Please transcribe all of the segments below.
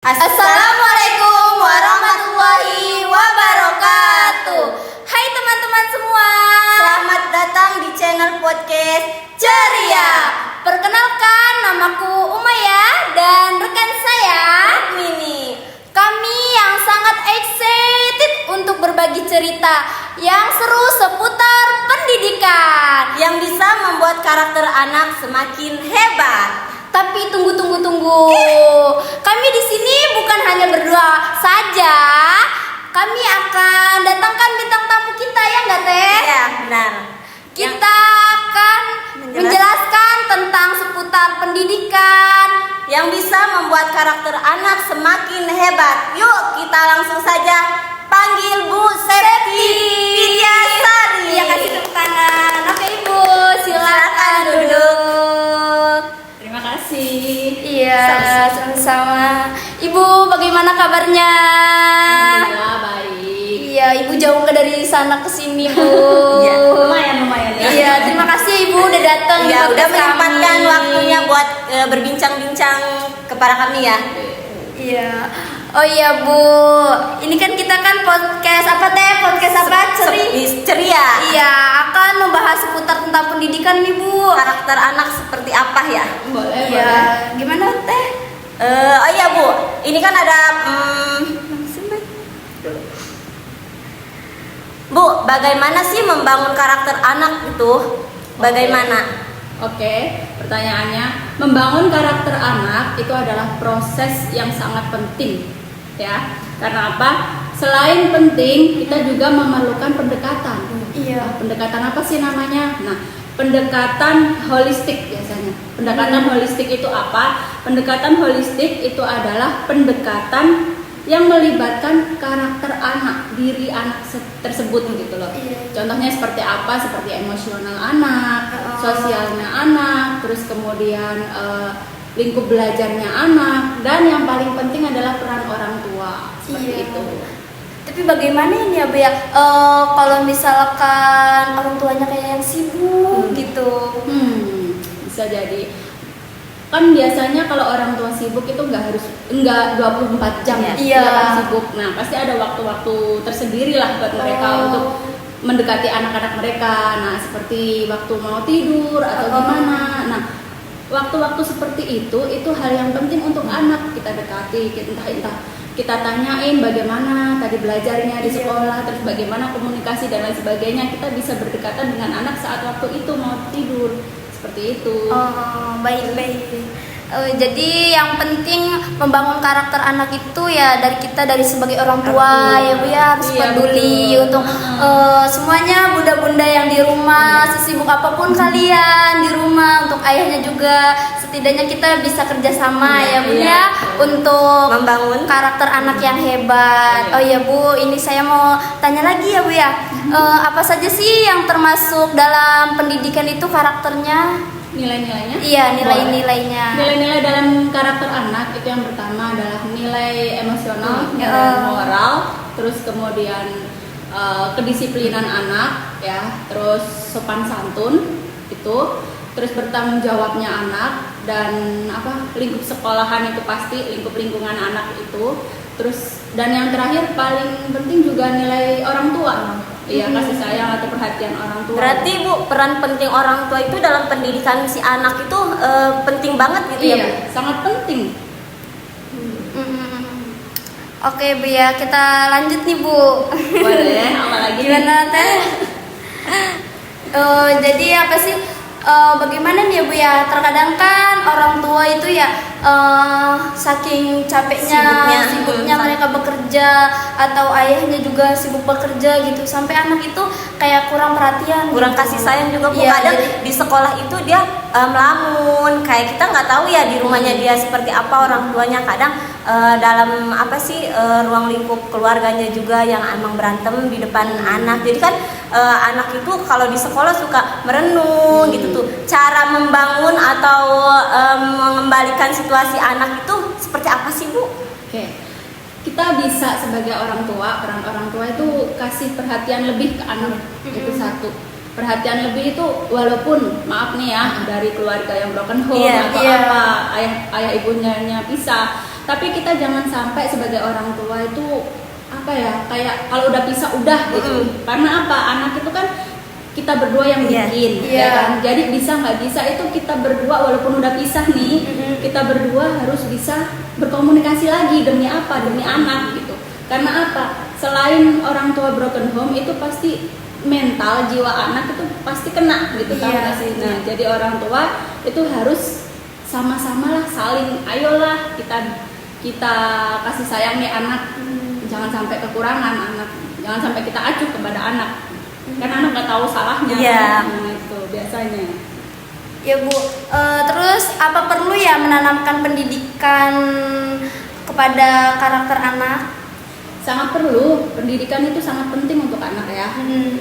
Assalamualaikum warahmatullahi wabarakatuh. Hai teman-teman semua, Selamat datang di channel podcast ceria. Perkenalkan, namaku Umaya dan rekan saya Mini. Kami yang sangat excited untuk berbagi cerita yang seru seputar pendidikan. yang bisa membuat karakter anak semakin hebat. Tapi tunggu. Kami di sini bukan hanya berdua saja. Kami akan datangkan bintang tamu kita, ya nggak Teh? Iya, benar. Kita akan menjelaskan tentang seputar pendidikan Yang bisa membuat karakter anak semakin hebat. Yuk, kita langsung saja panggil Bu Septi Widyasari. Ya, kasih tepuk tangan. Oke Ibu, silakan duduk. Terima kasih. Iya, sama-sama. Ibu, bagaimana kabarnya? Alhamdulillah baik. Iya, Ibu jauh dari sana ke sini, Bu. Ya, lumayan ya. Iya, terima kasih Ibu udah datang di Ya, udah podcast menyempatkan kami. waktunya buat berbincang-bincang kepada kami ya. Iya. Oh iya Bu, ini kan kita kan podcast apa Teh? Podcast apa? Ceria. Iya, akan membahas seputar tentang pendidikan nih Bu. Karakter anak seperti apa ya? Boleh, Iya, boleh. gimana Teh? Oh iya Bu, ini kan ada Bu, bagaimana sih membangun karakter anak itu? Bagaimana? Oke, pertanyaannya, membangun karakter anak itu adalah proses yang sangat penting, ya. Karena apa? Selain penting, kita juga memerlukan pendekatan. Iya. Pendekatan apa sih namanya? Nah, pendekatan holistik biasanya. Pendekatan holistik itu apa? Pendekatan holistik itu adalah pendekatan yang melibatkan karakter anak, diri anak tersebut gitu loh. Iya. Contohnya seperti apa? Seperti emosional anak, sosialnya anak, terus kemudian lingkup belajarnya anak, dan yang paling penting adalah peran orang tua. Seperti Iya. itu. Tapi bagaimana ini ya Bu ya? Kalau misalkan orang tuanya kayak yang sibuk gitu. Bisa jadi. Kan biasanya kalau orang tua sibuk itu enggak 24 jam Iya. ya, kan sibuk. Nah, pasti ada waktu-waktu tersendiri lah buat mereka untuk mendekati anak-anak mereka. Nah, seperti waktu mau tidur atau gimana. Nah, waktu-waktu seperti itu hal yang penting untuk anak kita dekati, entah kita tanyain bagaimana tadi belajarnya di sekolah, terus bagaimana komunikasi dan lain sebagainya. Kita bisa berdekatan dengan anak saat waktu itu mau tidur. Seperti itu. Oh, baik. Jadi yang penting membangun karakter anak itu ya dari sebagai orang tua ya Bu ya, harus Iya, peduli betul. untuk semuanya bunda-bunda yang di rumah, sesibuk apapun kalian di rumah, untuk ayahnya juga setidaknya kita bisa kerjasama ya Bu Iya, ya untuk Membangun karakter anak yang hebat. Iya. Oh ya Bu, ini saya mau tanya lagi ya Bu ya. Apa saja sih yang termasuk dalam pendidikan itu karakternya? Nilai-nilainya? Iya, nilai-nilainya. Nilai-nilai dalam karakter anak itu yang pertama adalah nilai emosional, Ya. nilai moral, terus kemudian kedisiplinan anak, ya, terus sopan santun itu, terus bertanggung jawabnya anak, dan lingkup sekolahan itu pasti, lingkup lingkungan anak itu, terus dan yang terakhir paling penting juga nilai orang tua. Iya, kasih sayang atau perhatian orang tua. Berarti Bu, peran penting orang tua itu dalam pendidikan si anak itu penting banget gitu ya Bu? Iya, sangat penting. Oke Bu ya, kita lanjut nih Bu. Boleh, apalagi Gimana Teh? Jadi apa sih? Bagaimana nih ya Bu ya? Terkadang kan orang tua itu ya saking capeknya, sibuknya mereka bekerja, atau ayahnya juga sibuk bekerja gitu, sampai anak itu kayak kurang perhatian, Kurang gitu. kasih sayang juga Bu. Iya, Kadang jadi- di sekolah itu dia melamun, kayak kita nggak tahu ya di rumahnya dia seperti apa orang tuanya. Kadang dalam ruang lingkup keluarganya juga yang emang berantem di depan anak. Jadi kan anak itu kalau di sekolah suka merenung gitu tuh. Cara membangun atau mengembalikan situasi anak itu seperti apa sih Bu? Oke, kita bisa sebagai orang tua, peran orang tua itu kasih perhatian lebih ke anak. Itu satu. Perhatian lebih itu walaupun maaf nih ya dari keluarga yang broken home Iya, atau iya. apa ayah ibunya pisah, Tapi kita jangan sampai sebagai orang tua itu apa ya, kayak kalau udah pisah udah gitu. Karena apa, anak itu kan kita berdua yang bikin, ya kan. Jadi bisa nggak bisa itu kita berdua walaupun udah pisah nih, kita berdua harus bisa berkomunikasi lagi. Demi apa? Demi anak gitu. Karena apa? Selain orang tua broken home itu pasti mental jiwa anak itu pasti kena gitu kan. Nah, jadi orang tua itu harus sama-sama lah, saling, ayolah kita kasih sayang nih anak. Jangan sampai kekurangan anak, jangan sampai kita acuh kepada anak. Karena anak nggak tahu salahnya. Nah, itu biasanya. Ya Bu, terus apa perlu ya menanamkan pendidikan kepada karakter anak? Sangat perlu, pendidikan itu sangat penting untuk anak ya.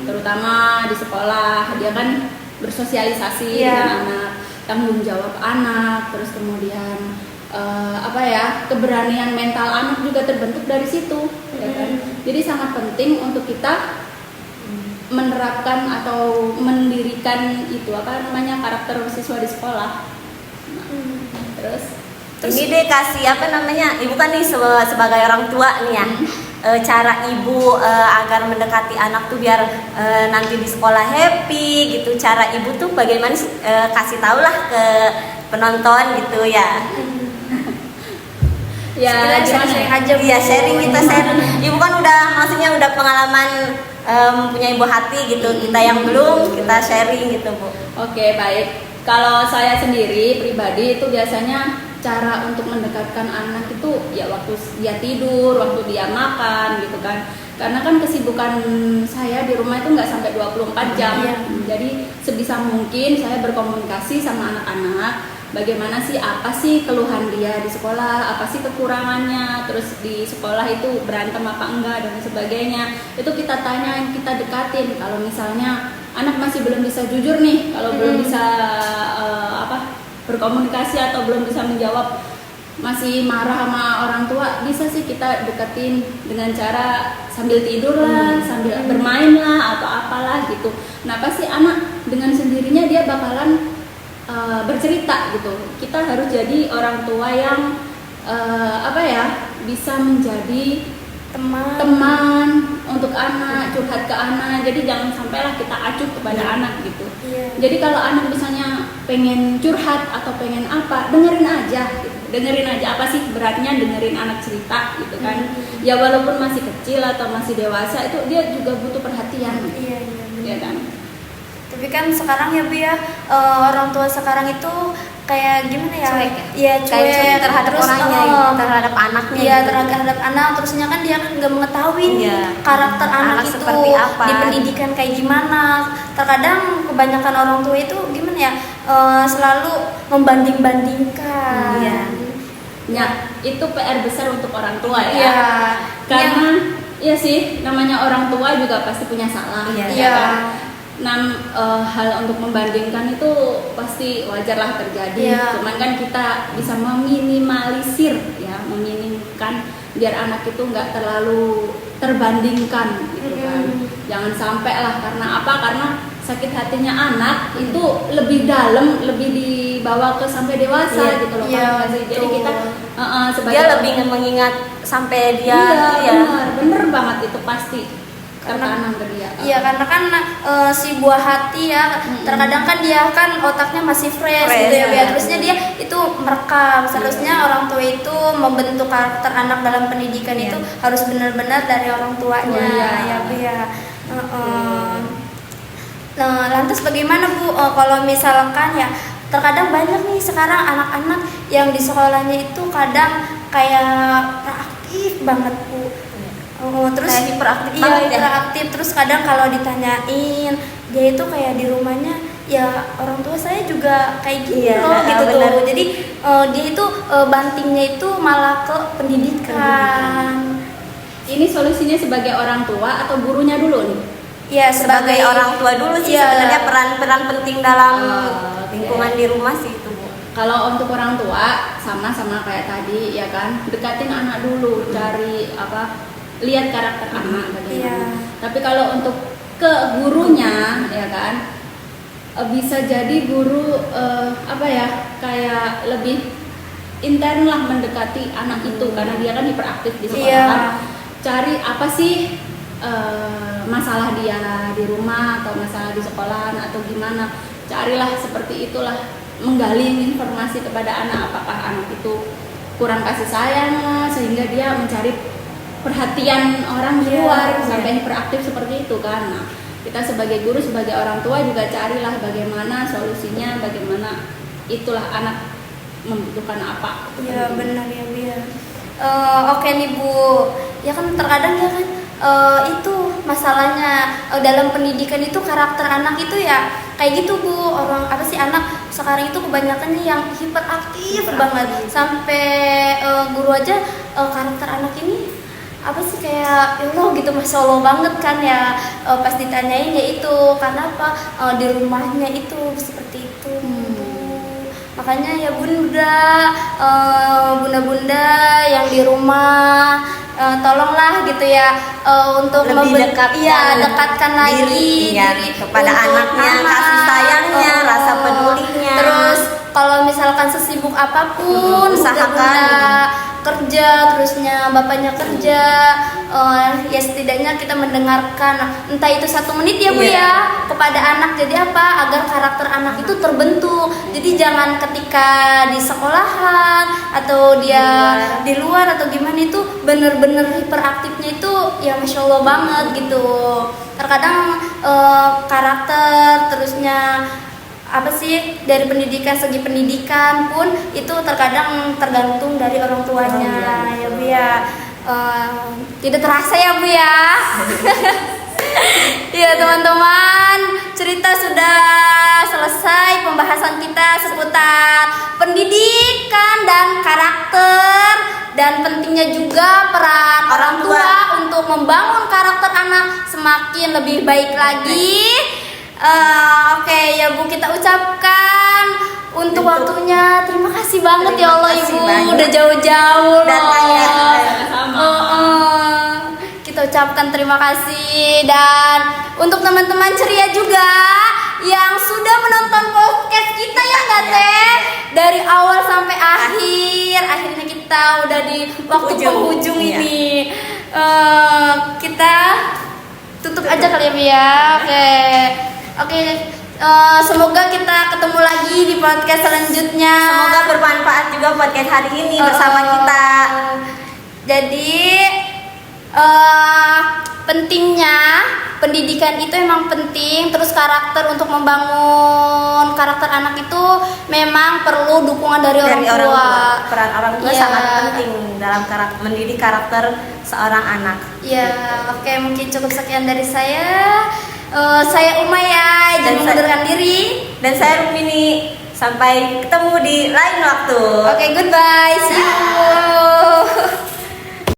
Terutama di sekolah, dia kan bersosialisasi dengan anak, tanggung jawab anak, terus kemudian keberanian mental anak juga terbentuk dari situ, ya kan. Jadi sangat penting untuk kita menerapkan atau mendirikan itu karakter siswa di sekolah. Terus ini deh kasih ibu kan nih sebagai orang tua nih ya, cara ibu agar mendekati anak tuh biar nanti di sekolah happy gitu. Cara ibu tuh bagaimana kasih tau lah ke penonton gitu ya. Ya sharing aja Bu. Iya, sharing, kita sharing. Ibu kan maksudnya udah pengalaman punya ibu hati gitu. Kita yang belum, kita sharing gitu Bu. Oke, baik. Kalau saya sendiri pribadi itu biasanya cara untuk mendekatkan anak itu ya waktu dia tidur, waktu dia makan gitu kan. Karena kan kesibukan saya di rumah itu nggak sampai 24 jam. Jadi sebisa mungkin saya berkomunikasi sama anak-anak. Bagaimana sih, apa sih keluhan dia di sekolah, apa sih kekurangannya, terus di sekolah itu berantem apa enggak dan sebagainya. Itu kita tanyain, kita dekatin. Kalau misalnya anak masih belum bisa jujur nih, kalau belum bisa berkomunikasi atau belum bisa menjawab, masih marah sama orang tua, bisa sih kita deketin dengan cara sambil tidur lah, sambil bermain lah atau apalah gitu. Nah pasti anak dengan sendirinya dia bakalan bercerita gitu. Kita harus jadi orang tua yang bisa menjadi teman untuk anak, curhat ke anak. Jadi jangan sampailah kita acuh kepada anak gitu. Jadi kalau anak misalnya pengen curhat atau pengen apa, dengerin aja gitu. Dengerin aja, apa sih beratnya dengerin anak cerita gitu kan. Ya walaupun masih kecil atau masih dewasa itu dia juga butuh perhatian. Iya kan. Tapi kan sekarang ya Bu ya, orang tua sekarang itu kayak gimana ya? Cuek terhadap terus, orangnya, terhadap anaknya. Iya, terhadap anak. Terusnya kan dia nggak mengetahui karakter anak itu seperti apa, di pendidikan kayak gimana. Terkadang kebanyakan orang tua itu gimana ya? Selalu membanding-bandingkan. Ya, itu PR besar untuk orang tua ya. Karena ya sih, namanya orang tua juga pasti punya salah. Kan? Hal untuk membandingkan itu pasti wajarlah terjadi. Cuman kan kita bisa meminimalisir ya, meminimkan biar anak itu nggak terlalu terbandingkan gitu kan. Jangan sampai lah, karena apa? Karena sakit hatinya anak itu lebih dalam, lebih dibawa ke sampai dewasa gitu loh. Jadi kita sebagai dia lebih mengingat sampai dia. Bener banget itu pasti. Karena karena kan si buah hati ya, terkadang kan dia kan otaknya masih fresh gitu ya. Terusnya dia itu merekam. Seharusnya orang tua itu membentuk karakter anak dalam pendidikan itu harus benar-benar dari orang tuanya ya Bu ya. Nah, lantas bagaimana Bu kalau misalkan ya terkadang banyak nih sekarang anak-anak yang di sekolahnya itu kadang kayak proaktif banget Bu. Terus hiperaktif terus kadang kalau ditanyain dia itu kayak di rumahnya ya orang tua saya juga kayak gini loh gitu tuh. Jadi dia itu bantingnya itu malah ke pendidikan. Ini solusinya sebagai orang tua atau gurunya dulu nih? Ya sebagai orang tua dulu sih sebenarnya peran penting dalam lingkungan di rumah sih itu Bu. Kalau untuk orang tua sama kayak tadi ya kan, dekatin anak dulu, cari lihat karakter anak bagaimana. Tapi kalau untuk ke gurunya ya kan, bisa jadi guru kayak lebih intern lah mendekati anak itu karena dia kan hiperaktif di sekolah. Iya. Cari apa sih masalah dia di rumah atau masalah di sekolah atau gimana, carilah seperti itulah, menggali informasi kepada anak, apakah anak itu kurang kasih sayang sehingga dia mencari perhatian orang di luar sampai hiperaktif seperti itu kan. Nah, kita sebagai guru, sebagai orang tua juga carilah bagaimana solusinya, bagaimana itulah anak membutuhkan apa. Iya benar ya Bu ya. Oke nih Bu, ya kan terkadang ya kan itu masalahnya dalam pendidikan itu karakter anak itu ya kayak gitu Bu. Orang apa sih, anak sekarang itu kebanyakannya yang hiperaktif banget sampai guru aja karakter anak ini apa sih kayak ya Allah gitu, Masya Allah banget kan ya. Pas ditanyain ya itu karena apa, di rumahnya itu seperti itu. Makanya ya bunda-bunda yang di rumah tolonglah gitu ya untuk Lebih dekatkan lagi diri kepada untuk anaknya, kasih sayangnya, rasa pedulinya. Terus kalau misalkan sesibuk apapun usahakan bunda kerja, terusnya bapaknya kerja, ya setidaknya kita mendengarkan entah itu 1 menit ya Bu ya kepada anak. Jadi apa, agar karakter anak itu terbentuk. Jadi jangan ketika di sekolahan atau dia di luar atau gimana itu bener-bener hiperaktifnya itu ya Masya Allah banget gitu. Terkadang karakter terusnya apa sih dari pendidikan, segi pendidikan pun itu terkadang tergantung dari orang tuanya ya Bu ya. Tidak terasa ya Bu ya. Ya teman-teman, cerita sudah selesai pembahasan kita seputar pendidikan dan karakter, dan pentingnya juga peran orang tua untuk membangun karakter anak semakin lebih baik lagi. Oke ya Bu, kita ucapkan untuk waktunya terima kasih banget ya Allah Ibu udah jauh-jauh loh. Kita ucapkan terima kasih, dan untuk teman-teman ceria juga yang sudah menonton podcast kita ya nggak Teh, dari awal sampai akhir. Akhirnya kita udah di waktu penghujung ini. Kita tutup aja kali ya Bu ya. Oke, semoga kita ketemu lagi di podcast selanjutnya. Semoga bermanfaat juga podcast hari ini bersama kita. Jadi pentingnya pendidikan itu emang penting. Terus karakter, untuk membangun karakter anak itu memang perlu dukungan dari orang tua. Peran orang tua sangat penting dalam mendidik karakter seorang anak. Ya, oke, mungkin cukup sekian dari saya. Saya Umaya, izin mengundurkan diri. Dan saya Rumini. Sampai ketemu di lain waktu. Oke, goodbye. See you.